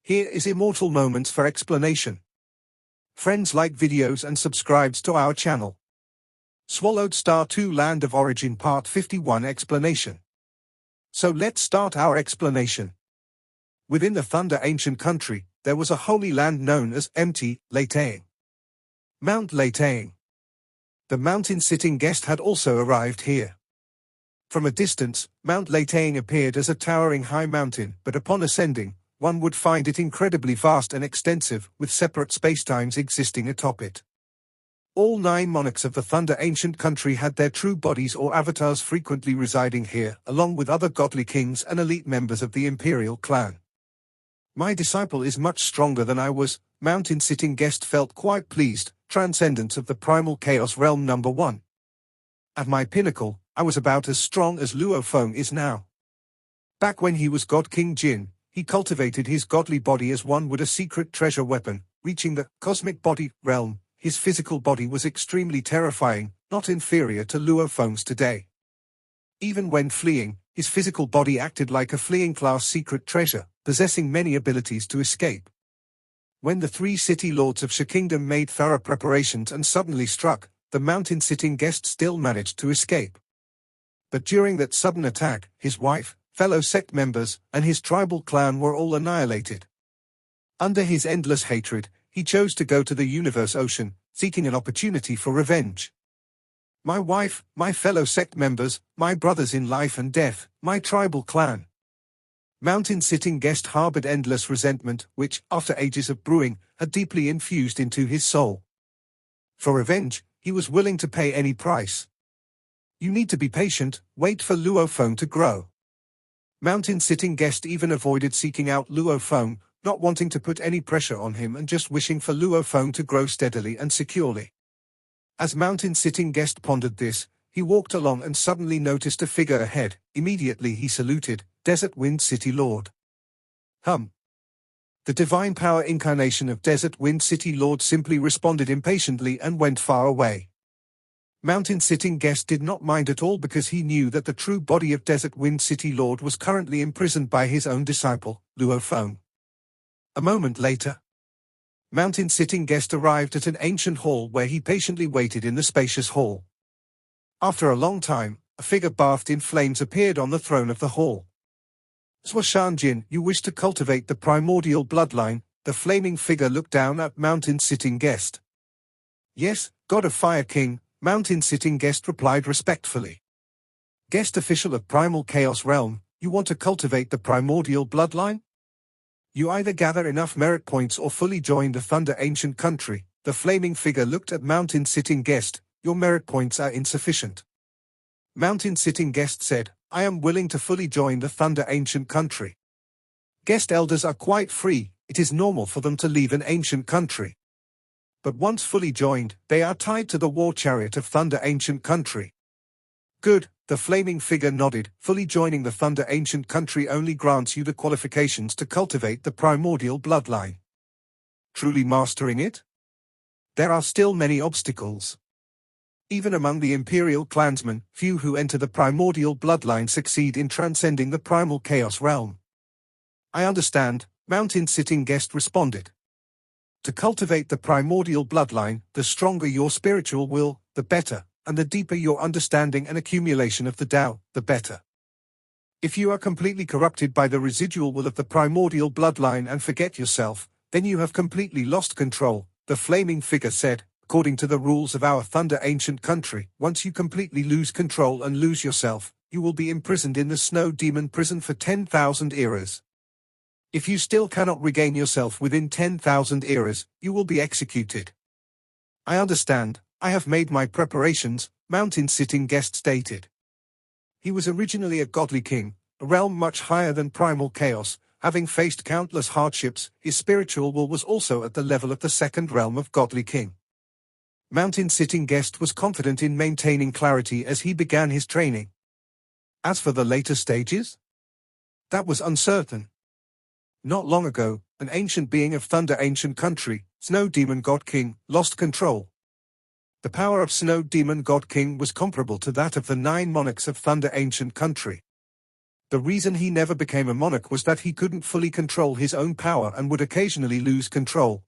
Here is Immortal Moments for explanation. Friends, like videos and subscribes to our channel. Swallowed Star 2 Land of Origin Part 51 Explanation. So let's start our explanation. Within the Thunder Ancient Country, there was a holy land known as Mt. Latang. Mount Latang. The mountain-sitting guest had also arrived here. From a distance, Mount Latang appeared as a towering high mountain, but upon ascending, one would find it incredibly vast and extensive, with separate spacetimes existing atop it. All 9 monarchs of the Thunder Ancient Country had their true bodies or avatars frequently residing here, along with other godly kings and elite members of the imperial clan. My disciple is much stronger than I was, mountain-sitting guest felt quite pleased. Transcendence of the primal chaos realm number 1. At my pinnacle, I was about as strong as Luo Feng is now. Back when he was God King Jin, he cultivated his godly body as one would a secret treasure weapon, reaching the cosmic body realm. His physical body was extremely terrifying, not inferior to Luo Feng's today. Even when fleeing, his physical body acted like a fleeing class secret treasure, possessing many abilities to escape. When the 3 city lords of Shi Kingdom made thorough preparations and suddenly struck, the mountain-sitting guest still managed to escape. But during that sudden attack, his wife, fellow sect members, and his tribal clan were all annihilated. Under his endless hatred, he chose to go to the universe ocean, seeking an opportunity for revenge. My wife, my fellow sect members, my brothers in life and death, my tribal clan. Mountain-sitting guest harbored endless resentment, which, after ages of brewing, had deeply infused into his soul. For revenge, he was willing to pay any price. You need to be patient, wait for Luo Feng to grow. Mountain-sitting guest even avoided seeking out Luo Feng, not wanting to put any pressure on him and just wishing for Luo Feng to grow steadily and securely. As mountain-sitting guest pondered this, he walked along and suddenly noticed a figure ahead. Immediately he saluted, Desert Wind City Lord. The divine power incarnation of Desert Wind City Lord simply responded impatiently and went far away. Mountain-sitting guest did not mind at all because he knew that the true body of Desert Wind City Lord was currently imprisoned by his own disciple, Luo Feng. A moment later, mountain-sitting guest arrived at an ancient hall where he patiently waited in the spacious hall. After a long time, a figure bathed in flames appeared on the throne of the hall. Xiangjie, you wish to cultivate the primordial bloodline? The flaming figure looked down at mountain-sitting guest. Yes, God of Fire King, mountain-sitting guest replied respectfully. Guest official of primal chaos realm, you want to cultivate the primordial bloodline? You either gather enough merit points or fully join the Thunder Ancient Country. The flaming figure looked at mountain-sitting guest. Your merit points are insufficient. Mountain-sitting guest said, I am willing to fully join the Thunder Ancient Country. Guest elders are quite free, it is normal for them to leave an ancient country. But once fully joined, they are tied to the war chariot of Thunder Ancient Country. Good, the flaming figure nodded. Fully joining the Thunder Ancient Country only grants you the qualifications to cultivate the primordial bloodline. Truly mastering it? There are still many obstacles. Even among the imperial clansmen, few who enter the primordial bloodline succeed in transcending the primal chaos realm. I understand, mountain-sitting guest responded. To cultivate the primordial bloodline, the stronger your spiritual will, the better, and the deeper your understanding and accumulation of the Tao, the better. If you are completely corrupted by the residual will of the primordial bloodline and forget yourself, then you have completely lost control, the flaming figure said. According to the rules of our Thunder Ancient Country, once you completely lose control and lose yourself, you will be imprisoned in the Snow Demon Prison for 10,000 eras. If you still cannot regain yourself within 10,000 eras, you will be executed. I understand, I have made my preparations, mountain-sitting guest stated. He was originally a godly king, a realm much higher than primal chaos. Having faced countless hardships, his spiritual will was also at the level of the second realm of godly king. Mountain-sitting guest was confident in maintaining clarity as he began his training. As for the later stages, that was uncertain. Not long ago, an ancient being of Thunder Ancient Country, Snow Demon God King, lost control. The power of Snow Demon God King was comparable to that of the 9 monarchs of Thunder Ancient Country. The reason he never became a monarch was that he couldn't fully control his own power and would occasionally lose control.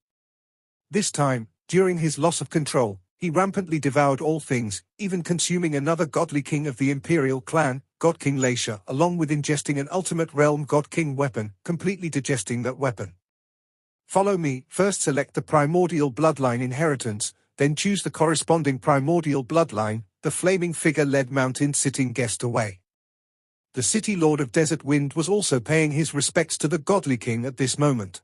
This time, during his loss of control, he rampantly devoured all things, even consuming another godly king of the imperial clan, God King Laisha, along with ingesting an ultimate realm God King weapon, completely digesting that weapon. Follow me. First select the primordial bloodline inheritance, then choose the corresponding primordial bloodline. The flaming figure led mountain-sitting guest away. The city lord of Desert Wind was also paying his respects to the godly king at this moment.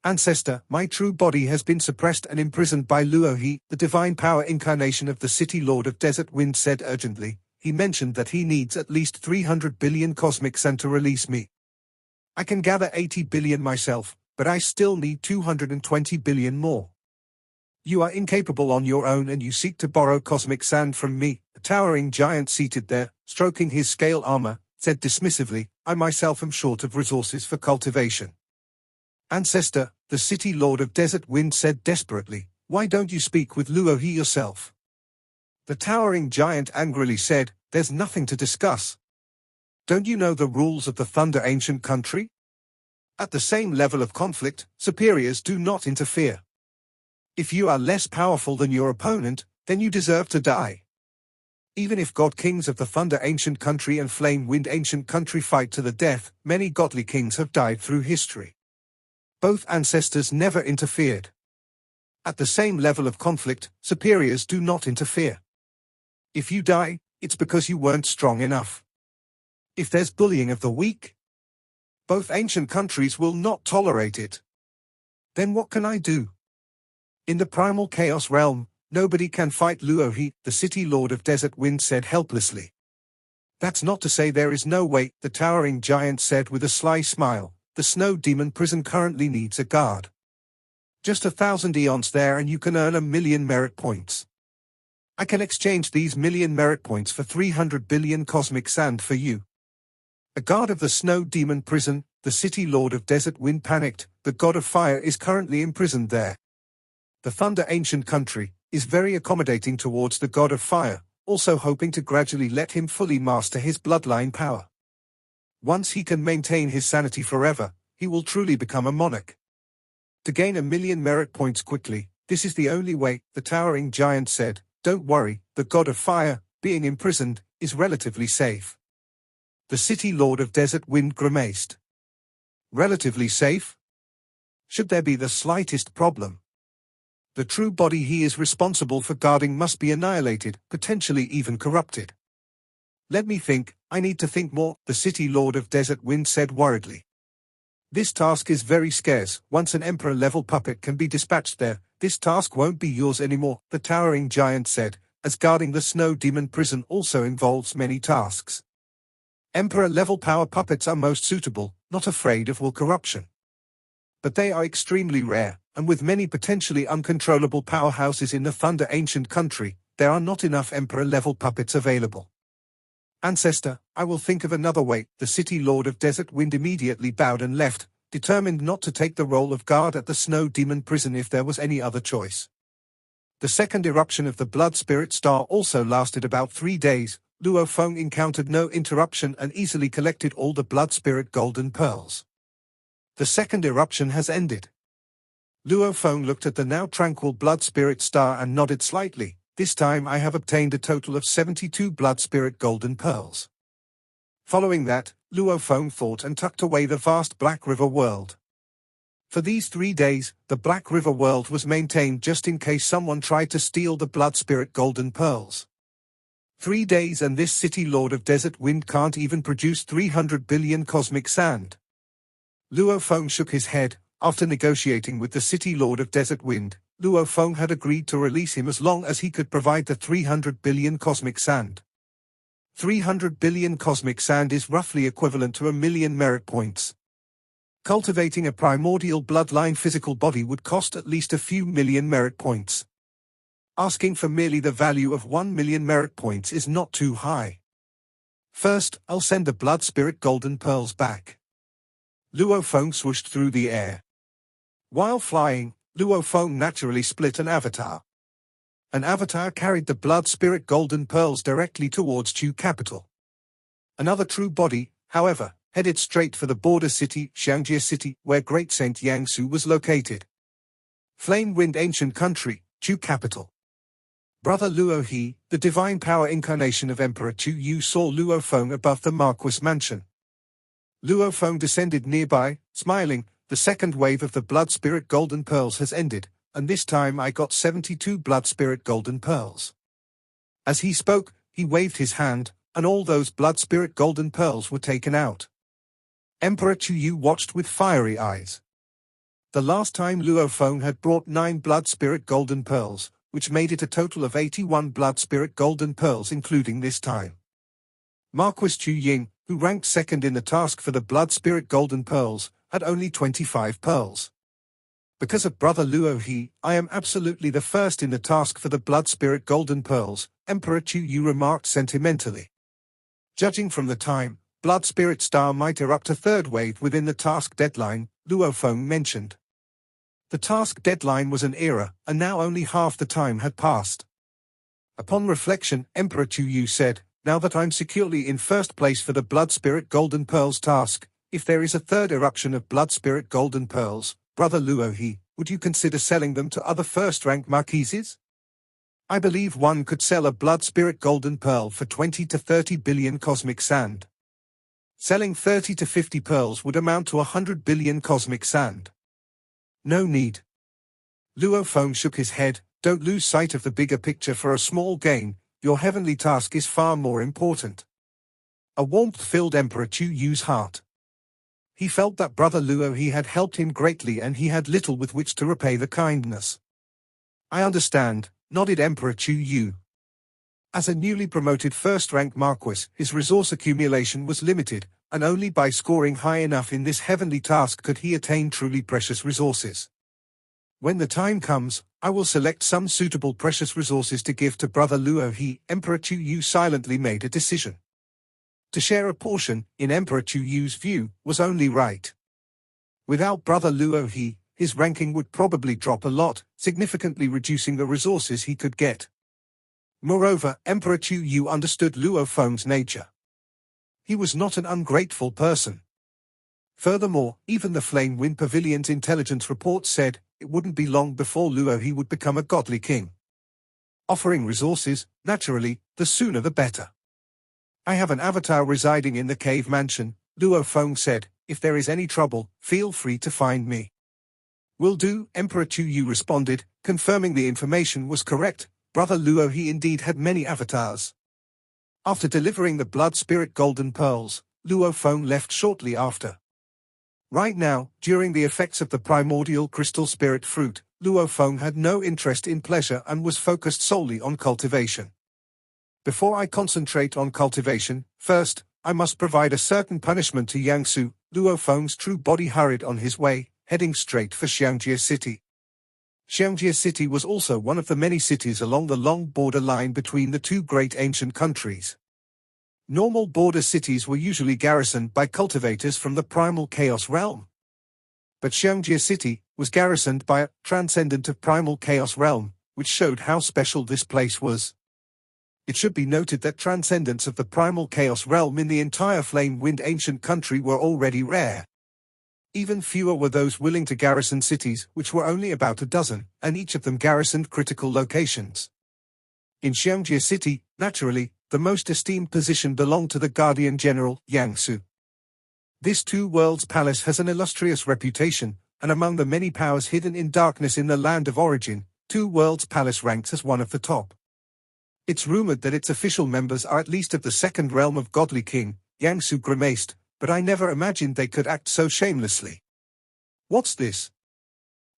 Ancestor, my true body has been suppressed and imprisoned by Luohi, the divine power incarnation of the city lord of Desert Wind said urgently. He mentioned that he needs at least 300 billion cosmic sand to release me. I can gather 80 billion myself, but I still need 220 billion more. You are incapable on your own and you seek to borrow cosmic sand from me. A towering giant seated there, stroking his scale armor, said dismissively, I myself am short of resources for cultivation. Ancestor, the city lord of Desert Wind said desperately, why don't you speak with Luohi yourself? The towering giant angrily said, there's nothing to discuss. Don't you know the rules of the Thunder Ancient Country? At the same level of conflict, superiors do not interfere. If you are less powerful than your opponent, then you deserve to die. Even if God Kings of the Thunder Ancient Country and Flame Wind Ancient Country fight to the death, many godly kings have died through history. Both ancestors never interfered. At the same level of conflict, superiors do not interfere. If you die, it's because you weren't strong enough. If there's bullying of the weak, both ancient countries will not tolerate it. Then what can I do? In the primal chaos realm, nobody can fight Luohi, the city lord of Desert Wind said helplessly. That's not to say there is no way, the towering giant said with a sly smile. The snow demon prison currently needs a guard. Just 1,000 eons there and you can earn 1,000,000 merit points. I can exchange these 1,000,000 merit points for 300 billion cosmic sand for you. A guard of the snow demon prison, the city lord of Desert Wind panicked, the god of fire is currently imprisoned there. The Thunder Ancient Country is very accommodating towards the god of fire, also hoping to gradually let him fully master his bloodline power. Once he can maintain his sanity forever, he will truly become a monarch. To gain 1,000,000 merit points quickly, this is the only way, the towering giant said. Don't worry, the god of fire, being imprisoned, is relatively safe. The city lord of Desert Wind grimaced. Relatively safe? Should there be the slightest problem? The true body he is responsible for guarding must be annihilated, potentially even corrupted. Let me think, I need to think more, the city lord of Desert Wind said worriedly. This task is very scarce. Once an emperor-level puppet can be dispatched there, this task won't be yours anymore, the towering giant said, as guarding the snow demon prison also involves many tasks. Emperor-level power puppets are most suitable, not afraid of will corruption. But they are extremely rare, and with many potentially uncontrollable powerhouses in the Thunder Ancient Country, there are not enough emperor-level puppets available. Ancestor, I will think of another way. The city lord of Desert Wind immediately bowed and left, determined not to take the role of guard at the snow demon prison if there was any other choice. The second eruption of the blood spirit star also lasted about 3 days. Luo Feng encountered no interruption and easily collected all the blood spirit golden pearls. The second eruption has ended. Luo Feng looked at the now tranquil blood spirit star and nodded slightly. This time I have obtained a total of 72 blood spirit golden pearls. Following that, Luo Feng thought and tucked away the vast Black River world. For these 3 days, the Black River world was maintained just in case someone tried to steal the blood spirit golden pearls. 3 days and this city lord of Desert Wind can't even produce 300 billion cosmic sand. Luo Feng shook his head. After negotiating with the city lord of Desert Wind, Luo Feng had agreed to release him as long as he could provide the 300 billion cosmic sand. 300 billion cosmic sand is roughly equivalent to 1,000,000 merit points. Cultivating a primordial bloodline physical body would cost at least a few million merit points. Asking for merely the value of 1,000,000 merit points is not too high. First, I'll send the blood spirit golden pearls back. Luo Feng swooshed through the air. While flying, Luo Feng naturally split an avatar. An avatar carried the blood spirit golden pearls directly towards Chu capital. Another true body, however, headed straight for the border city, Xiangjie city, where great Saint Yangsu was located. Flame Wind Ancient Country, Chu capital. Brother Luo He, the divine power incarnation of Emperor Chu Yu, saw Luo Feng above the Marquis mansion. Luo Feng descended nearby, smiling. The second wave of the Blood Spirit Golden Pearls has ended, and this time I got 72 Blood Spirit Golden Pearls. As he spoke, he waved his hand, and all those Blood Spirit Golden Pearls were taken out. Emperor Chu Yu watched with fiery eyes. The last time Luo Feng had brought 9 Blood Spirit Golden Pearls, which made it a total of 81 Blood Spirit Golden Pearls including this time. Marquis Chu Ying, who ranked second in the task for the Blood Spirit Golden Pearls, had only 25 pearls. Because of Brother Luo He, I am absolutely the first in the task for the Blood Spirit Golden Pearls, Emperor Chu Yu remarked sentimentally. Judging from the time, Blood Spirit Star might erupt a third wave within the task deadline, Luo Feng mentioned. The task deadline was an era, and now only half the time had passed. Upon reflection, Emperor Chu Yu said, now that I'm securely in first place for the Blood Spirit Golden Pearls task, if there is a third eruption of Blood Spirit Golden Pearls, Brother Luo He, would you consider selling them to other first-rank marquises? I believe one could sell a Blood Spirit Golden Pearl for 20 to 30 billion cosmic sand. Selling 30 to 50 pearls would amount to 100 billion cosmic sand. No need. Luo Feng shook his head, don't lose sight of the bigger picture for a small gain, your heavenly task is far more important. A warmth filled Emperor Chu Yu's heart. He felt that Brother Luo He had helped him greatly and he had little with which to repay the kindness. I understand, nodded Emperor Chu Yu. As a newly promoted first-rank Marquis, his resource accumulation was limited, and only by scoring high enough in this heavenly task could he attain truly precious resources. When the time comes, I will select some suitable precious resources to give to Brother Luo He. Emperor Chu Yu silently made a decision. To share a portion, in Emperor Chu Yu's view, was only right. Without Brother Luo He, his ranking would probably drop a lot, significantly reducing the resources he could get. Moreover, Emperor Chu Yu understood Luo Feng's nature. He was not an ungrateful person. Furthermore, even the Flame Wind Pavilion's intelligence report said, it wouldn't be long before Luo He would become a godly king. Offering resources, naturally, the sooner the better. I have an avatar residing in the cave mansion, Luo Feng said, if there is any trouble, feel free to find me. Will do, Emperor Chu Yu responded, confirming the information was correct. Brother Luo He indeed had many avatars. After delivering the Blood Spirit Golden Pearls, Luo Feng left shortly after. Right now, during the effects of the primordial crystal spirit fruit, Luo Feng had no interest in pleasure and was focused solely on cultivation. Before I concentrate on cultivation, first, I must provide a certain punishment to Yangsu. Luo Feng's true body hurried on his way, heading straight for Xiangjie city. Xiangjie city was also one of the many cities along the long border line between the two great ancient countries. Normal border cities were usually garrisoned by cultivators from the primal chaos realm. But Xiangjie city was garrisoned by a transcendent of primal chaos realm, which showed how special this place was. It should be noted that transcendents of the primal chaos realm in the entire Flame Wind ancient country were already rare. Even fewer were those willing to garrison cities, which were only about a dozen, and each of them garrisoned critical locations. In Xiangjie city, naturally, the most esteemed position belonged to the Guardian General, Yangsu. This Two Worlds Palace has an illustrious reputation, and among the many powers hidden in darkness in the land of origin, Two Worlds Palace ranks as one of the top. It's rumored that its official members are at least of the second realm of Godly King. Yangsu grimaced, but I never imagined they could act so shamelessly. What's this?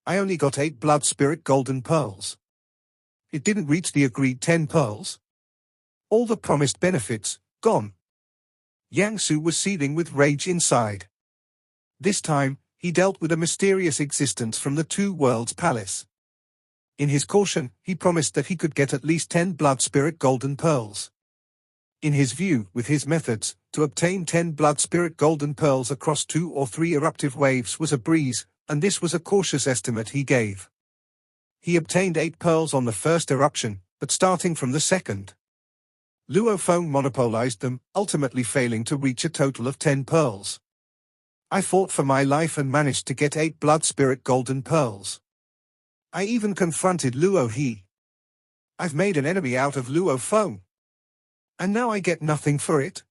I only got 8 Blood Spirit Golden Pearls. It didn't reach the agreed 10 pearls. All the promised benefits, gone. Yangsu was seething with rage inside. This time, he dealt with a mysterious existence from the Two Worlds Palace. In his caution, he promised that he could get at least 10 Blood Spirit Golden Pearls. In his view, with his methods, to obtain 10 Blood Spirit Golden Pearls across 2 or 3 eruptive waves was a breeze, and this was a cautious estimate he gave. He obtained 8 pearls on the first eruption, but starting from the second. Luo Feng monopolized them, ultimately failing to reach a total of 10 pearls. I fought for my life and managed to get 8 blood spirit golden pearls. I even confronted Luo He. I've made an enemy out of Luo Feng. And now I get nothing for it?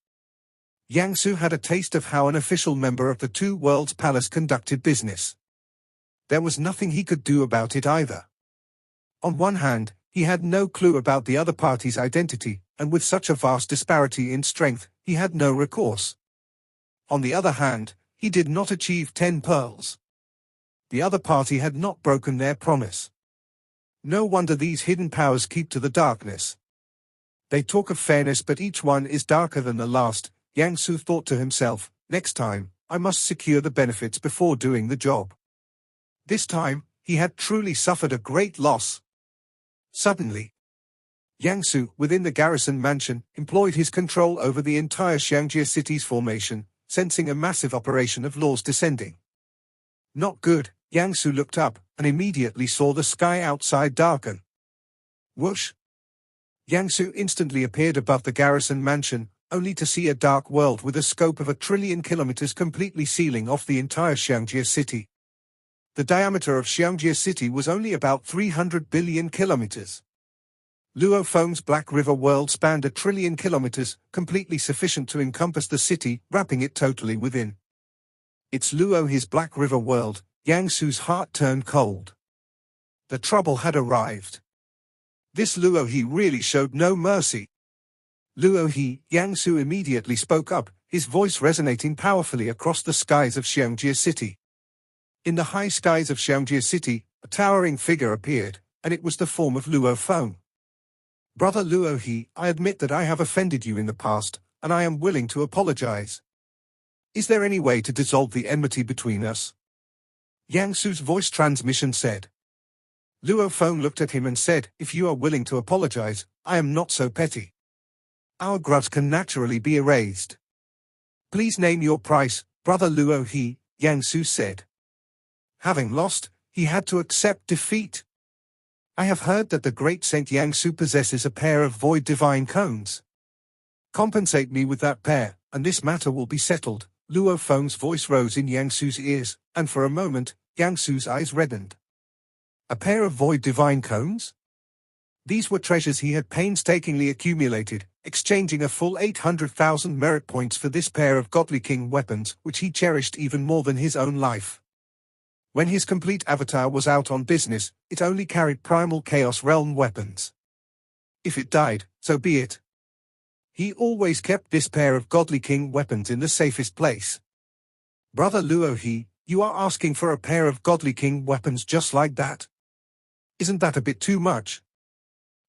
Jiangsu had a taste of how an official member of the Two Worlds Palace conducted business. There was nothing he could do about it either. On one hand, he had no clue about the other party's identity, and with such a vast disparity in strength, he had no recourse. On the other hand, he did not achieve 10 pearls. The other party had not broken their promise. No wonder these hidden powers keep to the darkness. They talk of fairness, but each one is darker than the last. Jiangsu thought to himself, next time, I must secure the benefits before doing the job. This time, he had truly suffered a great loss. Suddenly, Jiangsu, within the garrison mansion, employed his control over the entire Xiangjie city's formation, sensing a massive operation of laws descending. Not good. Jiangsu looked up, and immediately saw the sky outside darken. Whoosh! Jiangsu instantly appeared above the garrison mansion, only to see a dark world with a scope of 1 trillion kilometers completely sealing off the entire Xiangjie city. The diameter of Xiangjie city was only about 300 billion kilometers. Luo Feng's Black River world spanned 1 trillion kilometers, completely sufficient to encompass the city, wrapping it totally within. It's Luo He's Black River world. Jiangsu's heart turned cold. The trouble had arrived. This Luo He really showed no mercy. Luo He, Jiangsu immediately spoke up, his voice resonating powerfully across the skies of Xiangjie city. In the high skies of Xiangjie city, a towering figure appeared, and it was the form of Luo Feng. Brother Luo He, I admit that I have offended you in the past, and I am willing to apologize. Is there any way to dissolve the enmity between us? Jiangsu's voice transmission said. Luo Feng looked at him and said, if you are willing to apologize, I am not so petty. Our grudge can naturally be erased. Please name your price, Brother Luo He, Jiangsu said. Having lost, he had to accept defeat. I have heard that the great Saint Jiangsu possesses a pair of void divine cones. Compensate me with that pair, and this matter will be settled. Luo Feng's voice rose in Jiangsu's ears, and for a moment, Jiangsu's eyes reddened. A pair of void divine cones? These were treasures he had painstakingly accumulated, exchanging a full 800,000 merit points for this pair of godly king weapons, which he cherished even more than his own life. When his complete avatar was out on business, it only carried primal Chaos Realm weapons. If it died, so be it. He always kept this pair of godly king weapons in the safest place. Brother Luo He, you are asking for a pair of godly king weapons just like that? Isn't that a bit too much?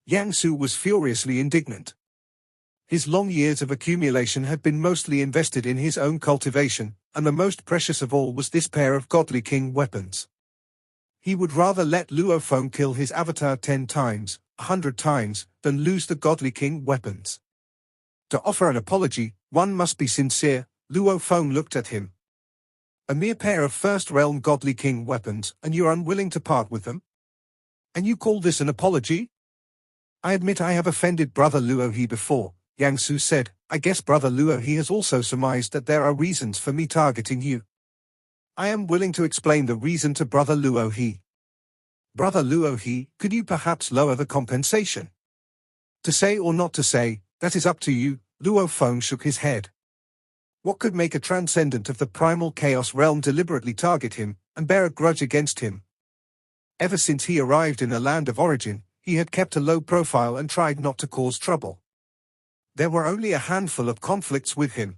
Jiangsu was furiously indignant. His long years of accumulation had been mostly invested in his own cultivation, and the most precious of all was this pair of godly king weapons. He would rather let Luo Feng kill his avatar 10 times, 100 times, than lose the godly king weapons. To offer an apology, one must be sincere. Luo Feng looked at him. A mere pair of first-realm godly king weapons, and you're unwilling to part with them? And you call this an apology? I admit I have offended Brother Luo He before, Jiangsu said. I guess Brother Luo He has also surmised that there are reasons for me targeting you. I am willing to explain the reason to Brother Luo He. Brother Luo He, could you perhaps lower the compensation? To say or not to say, that is up to you. Luo Feng shook his head. What could make a transcendent of the primal chaos realm deliberately target him, and bear a grudge against him? Ever since he arrived in the land of origin, he had kept a low profile and tried not to cause trouble. There were only a handful of conflicts with him.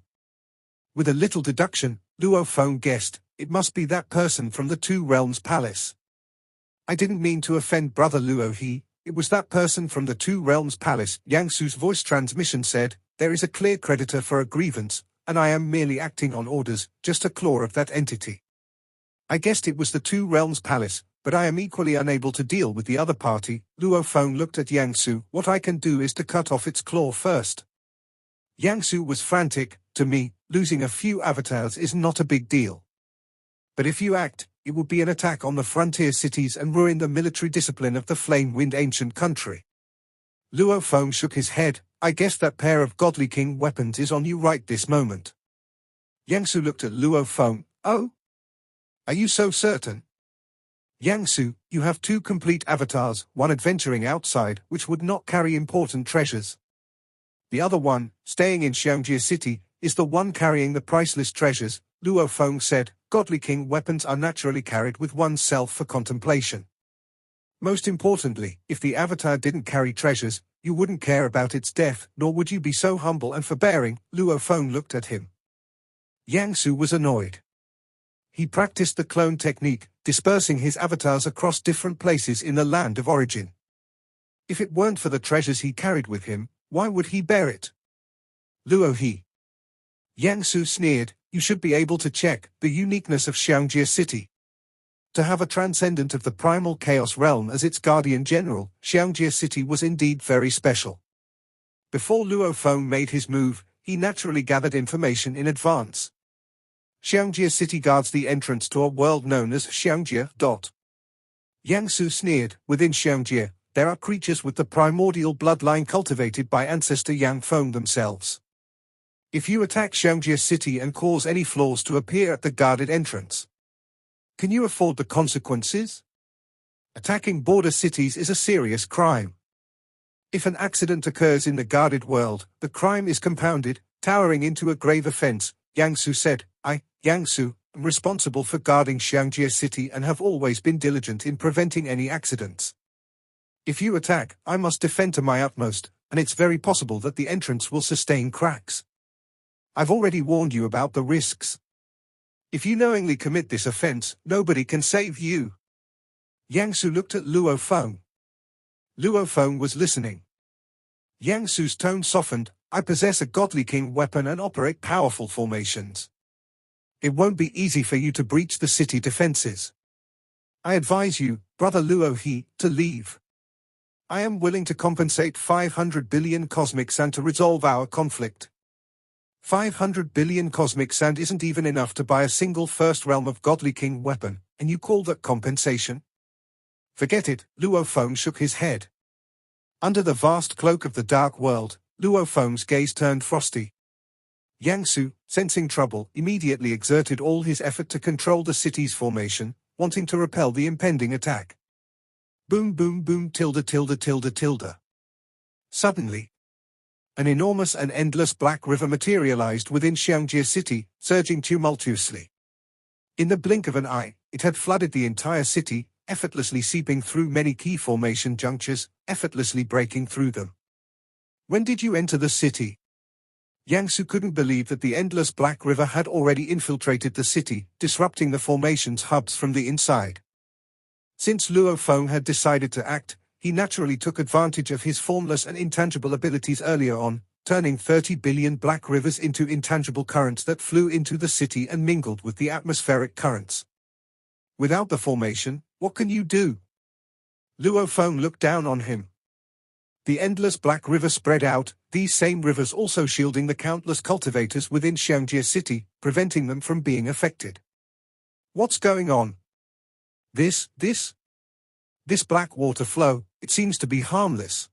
With a little deduction, Luo Feng guessed, it must be that person from the Two Realms Palace. I didn't mean to offend Brother Luo He, it was that person from the Two Realms Palace. Jiangsu's voice transmission said, there is a clear creditor for a grievance, and I am merely acting on orders, just a claw of that entity. I guessed it was the Two Realms Palace, but I am equally unable to deal with the other party. Luo Feng looked at Jiangsu. What I can do is to cut off its claw first. Jiangsu was frantic. To me, losing a few avatars is not a big deal. But if you act, it would be an attack on the frontier cities and ruin the military discipline of the Flame Wind ancient country. Luo Feng shook his head. I guess that pair of godly king weapons is on you right this moment. Jiangsu looked at Luo Feng. Oh? Are you so certain? Jiangsu, you have two complete avatars, one adventuring outside, which would not carry important treasures. The other one, staying in Xiangjie city, is the one carrying the priceless treasures, Luo Feng said. Godly king weapons are naturally carried with oneself for contemplation. Most importantly, if the avatar didn't carry treasures, you wouldn't care about its death, nor would you be so humble and forbearing. Luo Feng looked at him. Jiangsu was annoyed. He practiced the clone technique, dispersing his avatars across different places in the land of origin. If it weren't for the treasures he carried with him, why would he bear it? Luo He. Jiangsu sneered, you should be able to check the uniqueness of Xiangjie city. To have a transcendent of the primal chaos realm as its guardian general, Xiangjie city was indeed very special. Before Luo Feng made his move, he naturally gathered information in advance. Xiangjie city guards the entrance to a world known as Xiangjie. Jiangsu sneered, within Xiangjie, there are creatures with the primordial bloodline cultivated by ancestor Yang Feng themselves. If you attack Xiangjie city and cause any flaws to appear at the guarded entrance, can you afford the consequences? Attacking border cities is a serious crime. If an accident occurs in the guarded world, the crime is compounded, towering into a grave offense, Jiangsu said. I, Jiangsu, am responsible for guarding Xiangjie city and have always been diligent in preventing any accidents. If you attack, I must defend to my utmost, and it's very possible that the entrance will sustain cracks. I've already warned you about the risks. If you knowingly commit this offense, nobody can save you. Jiangsu looked at Luo Feng. Luo Feng was listening. Jiangsu's tone softened. I possess a godly king weapon and operate powerful formations. It won't be easy for you to breach the city defenses. I advise you, brother Luo He, to leave. I am willing to compensate 500 billion cosmic sand to resolve our conflict. 500 billion cosmic sand isn't even enough to buy a single first realm of godly king weapon, and you call that compensation? Forget it, Luo Feng shook his head. Under the vast cloak of the dark world, Luo Feng's gaze turned frosty. Jiangsu, sensing trouble, immediately exerted all his effort to control the city's formation, wanting to repel the impending attack. Boom boom boom tilde tilde tilde tilde. Suddenly, an enormous and endless black river materialized within Xiangjie city, surging tumultuously. In the blink of an eye, it had flooded the entire city, effortlessly seeping through many key formation junctures, effortlessly breaking through them. When did you enter the city? Jiangsu couldn't believe that the endless black river had already infiltrated the city, disrupting the formation's hubs from the inside. Since Luo Feng had decided to act, he naturally took advantage of his formless and intangible abilities earlier on, turning 30 billion black rivers into intangible currents that flew into the city and mingled with the atmospheric currents. Without the formation, what can you do? Luo Feng looked down on him. The endless black river spread out, these same rivers also shielding the countless cultivators within Xiangjie city, preventing them from being affected. What's going on? This black water flow, it seems to be harmless.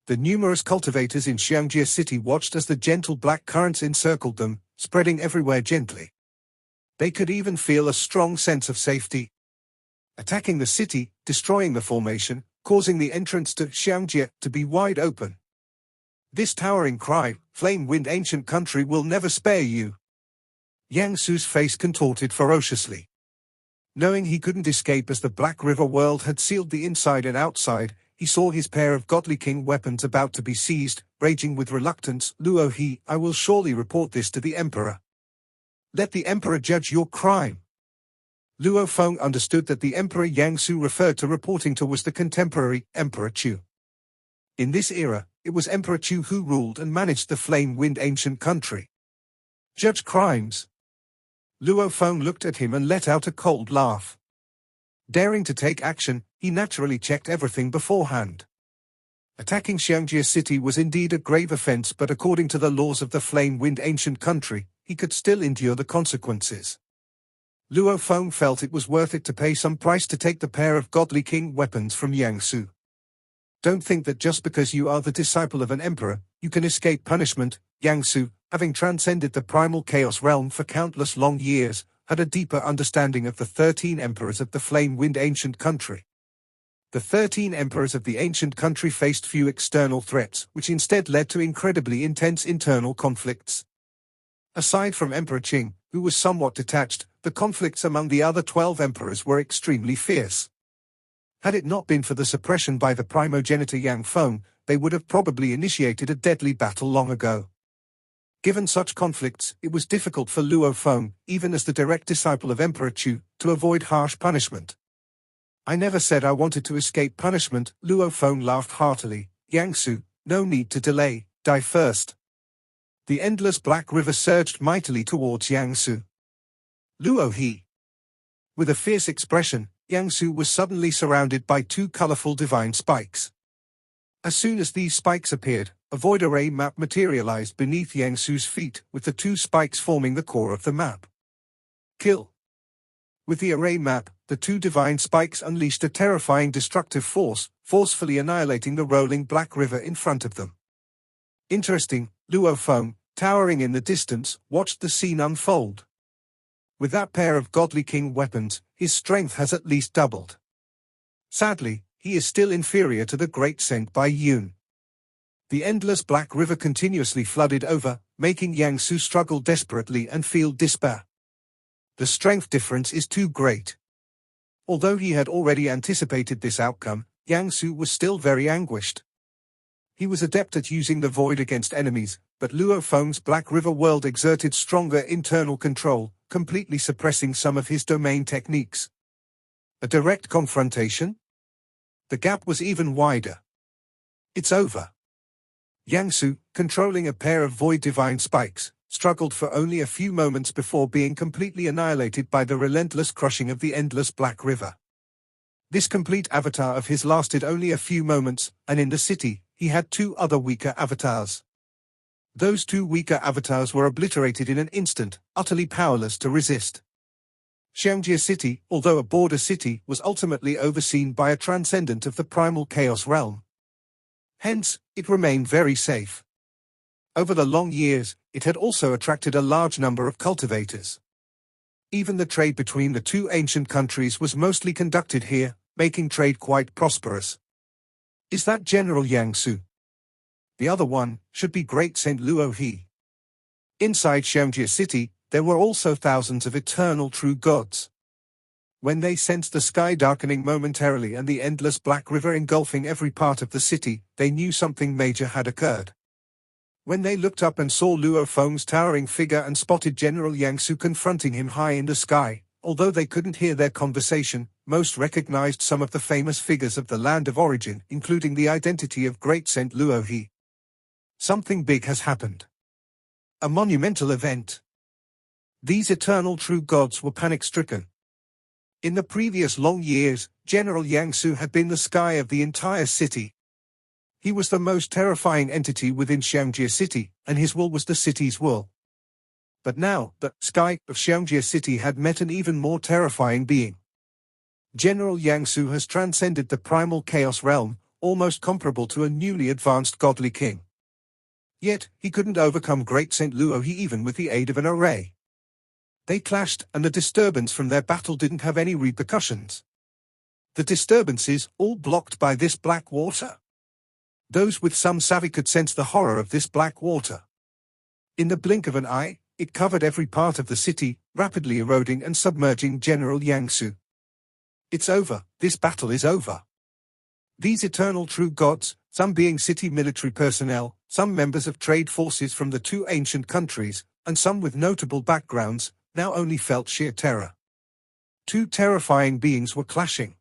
The numerous cultivators in Xiangjie city watched as the gentle black currents encircled them, spreading everywhere gently. They could even feel a strong sense of safety. Attacking the city, destroying the formation, causing the entrance to Xiangjie to be wide open. This towering cry, flame wind ancient country will never spare you. Jiangsu's face contorted ferociously. Knowing he couldn't escape as the Black River world had sealed the inside and outside, he saw his pair of godly king weapons about to be seized, raging with reluctance. Luo He, I will surely report this to the emperor. Let the emperor judge your crime. Luo Feng understood that the emperor Jiangsu referred to reporting to was the contemporary Emperor Chu. In this era, it was Emperor Chu who ruled and managed the flame wind ancient country. Judge crimes. Luo Feng looked at him and let out a cold laugh. Daring to take action, he naturally checked everything beforehand. Attacking Xiangjie city was indeed a grave offense, but according to the laws of the flame wind ancient country, he could still endure the consequences. Luo Feng felt it was worth it to pay some price to take the pair of godly king weapons from Jiangsu. Don't think that just because you are the disciple of an emperor, You can escape punishment. Xiangjie, having transcended the primal chaos realm for countless long years, had a deeper understanding of the 13 emperors of the flame-wind ancient country. The 13 emperors of the ancient country faced few external threats, which instead led to incredibly intense internal conflicts. Aside from Emperor Qing, who was somewhat detached, the conflicts among the other 12 emperors were extremely fierce. Had it not been for the suppression by the primogenitor Yang Feng, they would have probably initiated a deadly battle long ago. Given such conflicts, it was difficult for Luo Feng, even as the direct disciple of Emperor Chu, to avoid harsh punishment. I never said I wanted to escape punishment, Luo Feng laughed heartily. Xiangjie, no need to delay, die first. The endless black river surged mightily towards Xiangjie. Luo He. With a fierce expression, Xiangjie was suddenly surrounded by two colorful divine spikes. As soon as these spikes appeared, a void array map materialized beneath Xiangjie's feet, with the two spikes forming the core of the map. Kill. With the array map, the two divine spikes unleashed a terrifying destructive force, forcefully annihilating the rolling black river in front of them. Interesting, Luo Feng, towering in the distance, watched the scene unfold. With that pair of godly king weapons, his strength has at least doubled. Sadly, he is still inferior to the great Saint Bai Yun. The endless black river continuously flooded over, making Xiangjie struggle desperately and feel despair. The strength difference is too great. Although he had already anticipated this outcome, Xiangjie was still very anguished. He was adept at using the void against enemies, but Luo Feng's Black River world exerted stronger internal control, completely suppressing some of his domain techniques. A direct confrontation? The gap was even wider. It's over. Xiangjie, controlling a pair of void divine spikes, struggled for only a few moments before being completely annihilated by the relentless crushing of the endless Black River. This complete avatar of his lasted only a few moments, and in the city, he had two other weaker avatars. Those two weaker avatars were obliterated in an instant, utterly powerless to resist. Xiangjie City, although a border city, was ultimately overseen by a transcendent of the primal chaos realm. Hence, it remained very safe. Over the long years, it had also attracted a large number of cultivators. Even the trade between the two ancient countries was mostly conducted here, making trade quite prosperous. Is that General Xiangjie? The other one should be Great Saint Luo He. Inside Xiangjie City, there were also thousands of eternal true gods. When they sensed the sky darkening momentarily and the endless black river engulfing every part of the city, they knew something major had occurred. When they looked up and saw Luo Feng's towering figure and spotted General Xiangjie confronting him high in the sky, although they couldn't hear their conversation, most recognized some of the famous figures of the land of origin, including the identity of Great Saint Luo He. Something big has happened. A monumental event. These eternal true gods were panic-stricken. In the previous long years, General Xiangjie had been the sky of the entire city. He was the most terrifying entity within Xiangjie City, and his will was the city's will. But now, the sky of Xiangjie City had met an even more terrifying being. General Xiangjie has transcended the primal chaos realm, almost comparable to a newly advanced godly king. Yet, he couldn't overcome Great Saint Luo He even with the aid of an array. They clashed, and the disturbance from their battle didn't have any repercussions. The disturbances, all blocked by this black water. Those with some savvy could sense the horror of this black water. In the blink of an eye, it covered every part of the city, rapidly eroding and submerging General Xiangjie. It's over, this battle is over. These eternal true gods, some being city military personnel, some members of trade forces from the two ancient countries, and some with notable backgrounds, now only felt sheer terror. Two terrifying beings were clashing.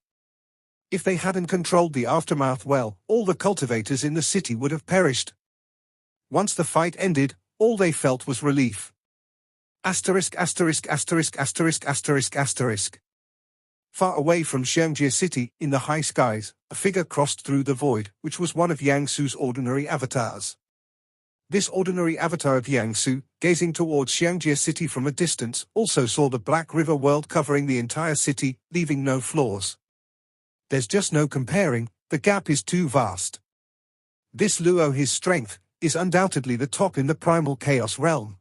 If they hadn't controlled the aftermath well, all the cultivators in the city would have perished. Once the fight ended, all they felt was relief. Asterisk asterisk asterisk asterisk asterisk asterisk. Far away from Xiangjie City, in the high skies, a figure crossed through the void, which was one of Xiangjie's ordinary avatars. This ordinary avatar of Xiangjie, gazing towards Xiangjie City from a distance, also saw the Black River world covering the entire city, leaving no flaws. There's just no comparing, the gap is too vast. This Luo He's strength, is undoubtedly the top in the primal chaos realm.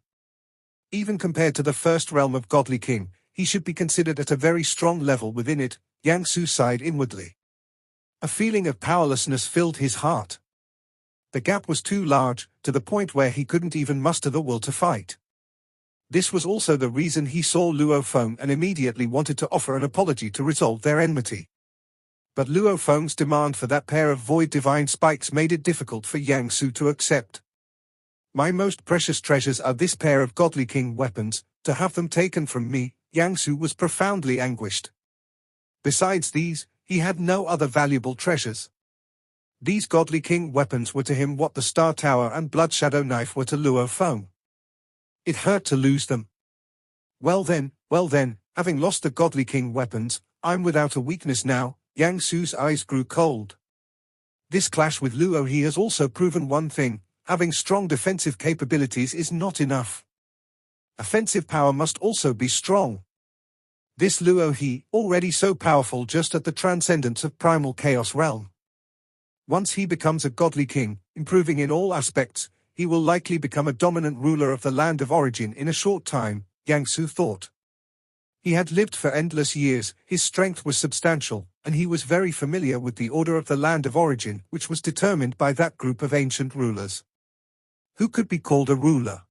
Even compared to the first realm of Godly King, he should be considered at a very strong level within it. Xiangjie sighed inwardly. A feeling of powerlessness filled his heart. The gap was too large, to the point where he couldn't even muster the will to fight. This was also the reason he saw Luo Feng and immediately wanted to offer an apology to resolve their enmity. But Luo Feng's demand for that pair of void divine spikes made it difficult for Xiangjie to accept. My most precious treasures are this pair of Godly King weapons. To have them taken from me, Xiangjie was profoundly anguished. Besides these, he had no other valuable treasures. These Godly King weapons were to him what the Star Tower and Blood Shadow Knife were to Luo Feng. It hurt to lose them. Well then, having lost the Godly King weapons, I'm without a weakness now. Xiangjie's eyes grew cold. This clash with Luo He has also proven one thing: having strong defensive capabilities is not enough. Offensive power must also be strong. This Luo He, already so powerful just at the transcendence of primal chaos realm. Once he becomes a Godly King, improving in all aspects, he will likely become a dominant ruler of the land of origin in a short time, Xiangjie thought. He had lived for endless years, his strength was substantial, and he was very familiar with the order of the land of origin, which was determined by that group of ancient rulers. Who could be called a ruler?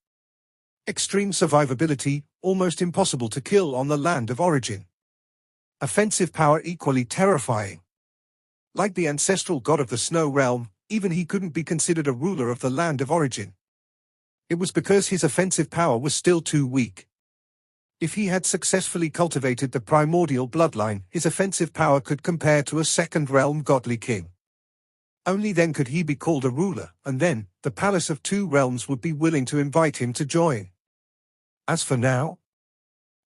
Extreme survivability, almost impossible to kill on the land of origin. Offensive power equally terrifying. Like the ancestral god of the snow realm, even he couldn't be considered a ruler of the land of origin. It was because his offensive power was still too weak. If he had successfully cultivated the primordial bloodline, his offensive power could compare to a second realm Godly King. Only then could he be called a ruler, and then, the Palace of Two Realms would be willing to invite him to join. As for now,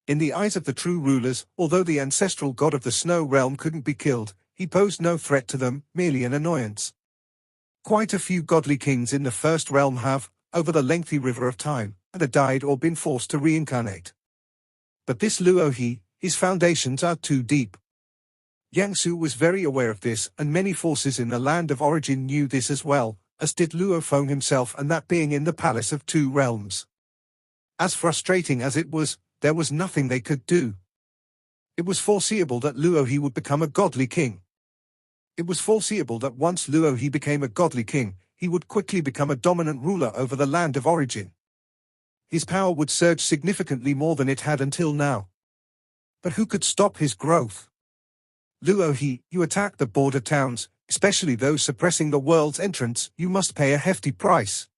in the eyes of the true rulers, although the ancestral god of the snow realm couldn't be killed, he posed no threat to them, merely an annoyance. Quite a few Godly Kings in the first realm have, over the lengthy river of time, either died or been forced to reincarnate. But this Luo He, his foundations are too deep. Xiangjie was very aware of this, and many forces in the land of origin knew this as well, as did Luo Feng himself, and that being in the Palace of Two Realms. As frustrating as it was, there was nothing they could do. It was foreseeable that Luo He would become a Godly King. It was foreseeable that once Luo He became a Godly King, he would quickly become a dominant ruler over the land of origin. His power would surge significantly more than it had until now. But who could stop his growth? Luo He, you attack the border towns, especially those suppressing the world's entrance, you must pay a hefty price.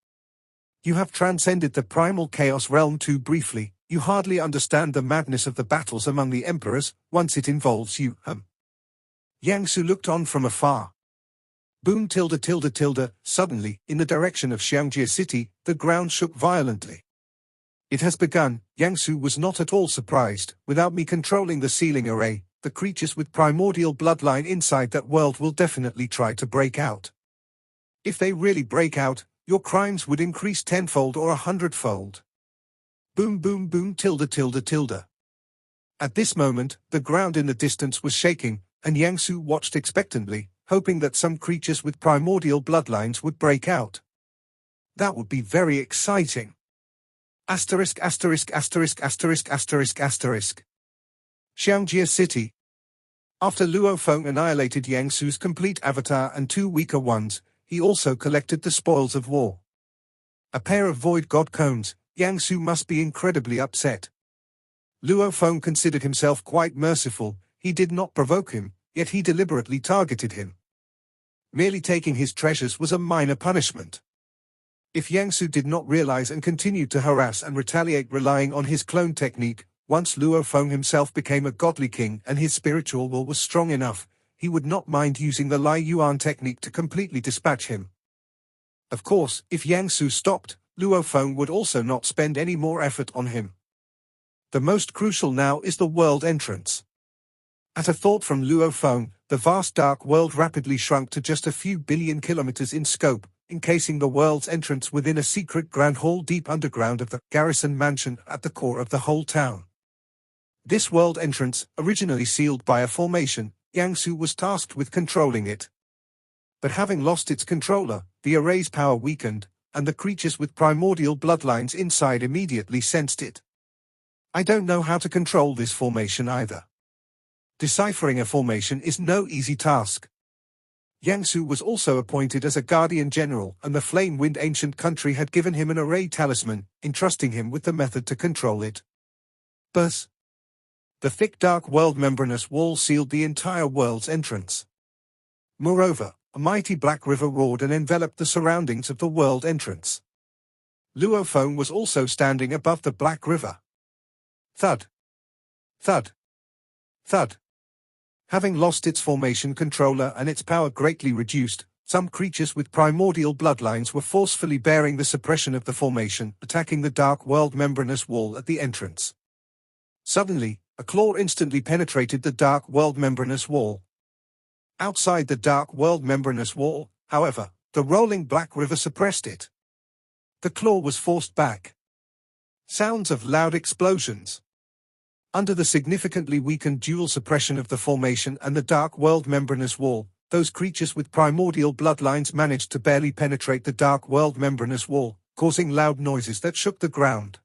You have transcended the primal chaos realm too briefly, you hardly understand the madness of the battles among the emperors, once it involves you. Xiangjie looked on from afar. Boom .. Suddenly, in the direction of Xiangjie city, the ground shook violently. It has begun. Xiangjie was not at all surprised. Without me controlling the sealing array, the creatures with primordial bloodline inside that world will definitely try to break out. If they really break out, your crimes would increase tenfold or 100-fold. Boom .. At this moment, the ground in the distance was shaking, and Xiangjie watched expectantly, hoping that some creatures with primordial bloodlines would break out. That would be very exciting. Xiangjie City. After Luo Feng annihilated Xiangjie's complete avatar and two weaker ones, he also collected the spoils of war. A pair of void god cones. Xiangjie must be incredibly upset. Luo Feng considered himself quite merciful. He did not provoke him, yet he deliberately targeted him. Merely taking his treasures was a minor punishment. If Xiangjie did not realize and continued to harass and retaliate relying on his clone technique, once Luo Feng himself became a Godly King and his spiritual will was strong enough, he would not mind using the Lai Yuan technique to completely dispatch him. Of course, if Xiangjie stopped, Luo Feng would also not spend any more effort on him. The most crucial now is the world entrance. At a thought from Luo Feng, the vast dark world rapidly shrunk to just a few billion kilometers in scope, encasing the world's entrance within a secret grand hall deep underground of the garrison mansion at the core of the whole town. This world entrance, originally sealed by a formation, Xiangjie was tasked with controlling it. But having lost its controller, the array's power weakened, and the creatures with primordial bloodlines inside immediately sensed it. I don't know how to control this formation either. Deciphering a formation is no easy task. Xiangjie was also appointed as a guardian general, and the flame-wind ancient country had given him an array talisman, entrusting him with the method to control it. But the thick dark world membranous wall sealed the entire world's entrance. Moreover, a mighty black river roared and enveloped the surroundings of the world entrance. Luo Feng was also standing above the black river. Thud. Thud. Thud. Having lost its formation controller and its power greatly reduced, some creatures with primordial bloodlines were forcefully bearing the suppression of the formation, attacking the dark world membranous wall at the entrance. Suddenly, a claw instantly penetrated the dark world membranous wall. Outside the dark world membranous wall, however, the rolling black river suppressed it. The claw was forced back. Sounds of loud explosions. Under the significantly weakened dual suppression of the formation and the dark world membranous wall, those creatures with primordial bloodlines managed to barely penetrate the dark world membranous wall, causing loud noises that shook the ground.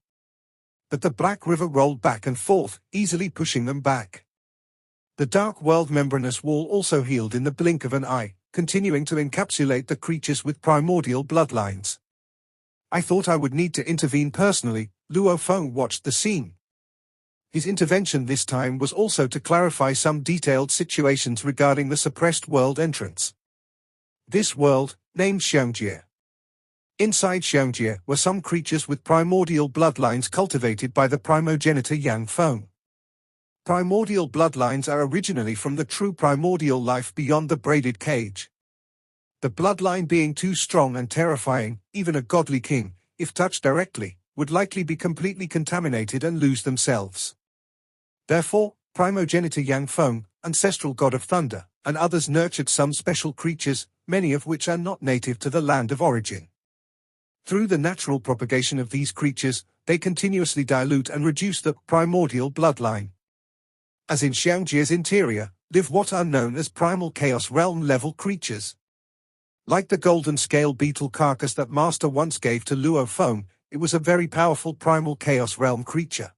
But the black river rolled back and forth, easily pushing them back. The dark world membranous wall also healed in the blink of an eye, continuing to encapsulate the creatures with primordial bloodlines. I thought I would need to intervene personally. Luo Feng watched the scene. His intervention this time was also to clarify some detailed situations regarding the suppressed world entrance. This world, named Xiangjie. Inside Xiangjie were some creatures with primordial bloodlines cultivated by the primogenitor Yang Feng. Primordial bloodlines are originally from the true primordial life beyond the braided cage. The bloodline being too strong and terrifying, even a godly king, if touched directly, would likely be completely contaminated and lose themselves. Therefore, primogenitor Yang Feng, ancestral god of thunder, and others nurtured some special creatures, many of which are not native to the land of origin. Through the natural propagation of these creatures, they continuously dilute and reduce the primordial bloodline. As in Xiangjie's interior, live what are known as primal chaos realm level creatures. Like the golden scale beetle carcass that Master once gave to Luo Feng, it was a very powerful primal chaos realm creature.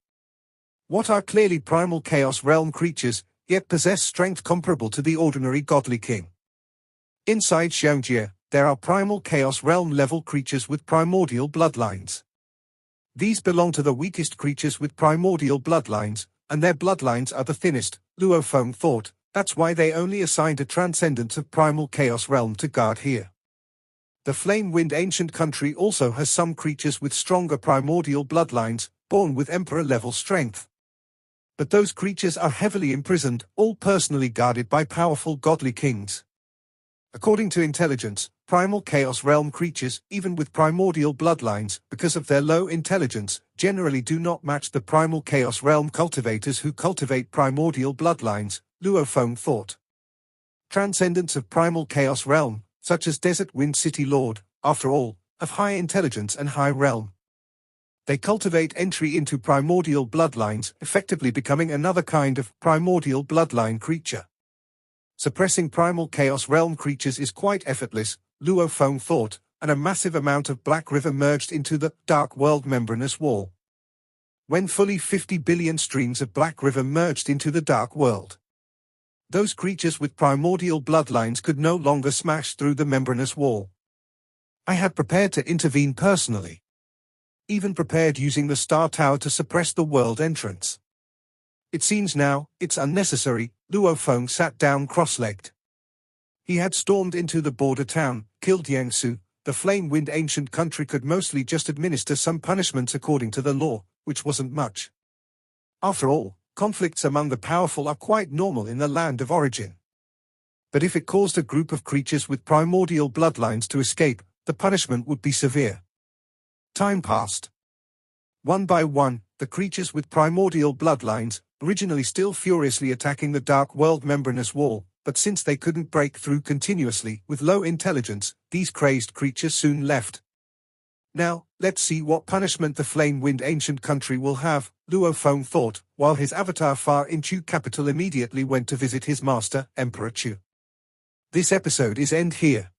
What are clearly primal chaos realm creatures, yet possess strength comparable to the ordinary godly king. Inside Xiangjie, there are primal chaos realm level creatures with primordial bloodlines. These belong to the weakest creatures with primordial bloodlines, and their bloodlines are the thinnest, Luo Feng thought. That's why they only assigned a transcendent of primal chaos realm to guard here. The flame-wind ancient country also has some creatures with stronger primordial bloodlines, born with emperor-level strength. But those creatures are heavily imprisoned, all personally guarded by powerful godly kings. According to intelligence, primal chaos realm creatures, even with primordial bloodlines, because of their low intelligence, generally do not match the primal chaos realm cultivators who cultivate primordial bloodlines, Luo Feng thought. Transcendents of primal chaos realm, such as Desert Wind City Lord, after all, of high intelligence and high realm. They cultivate entry into primordial bloodlines, effectively becoming another kind of primordial bloodline creature. Suppressing primal chaos realm creatures is quite effortless, Luo Feng thought, and a massive amount of black river merged into the dark world membranous wall. When fully 50 billion streams of black river merged into the dark world, those creatures with primordial bloodlines could no longer smash through the membranous wall. I had prepared to intervene personally. Even prepared using the Star Tower to suppress the world entrance. It seems now, it's unnecessary. Luo Feng sat down cross-legged. He had stormed into the border town, killed Xiangjie. The flame-wind ancient country could mostly just administer some punishments according to the law, which wasn't much. After all, conflicts among the powerful are quite normal in the land of origin. But if it caused a group of creatures with primordial bloodlines to escape, the punishment would be severe. Time passed. One by one, the creatures with primordial bloodlines, originally still furiously attacking the dark world membranous wall, but since they couldn't break through continuously with low intelligence, these crazed creatures soon left. Now, let's see what punishment the flame-wind ancient country will have, Luo Feng thought, while his avatar far in Chu capital immediately went to visit his master, Emperor Chu. This episode is end here.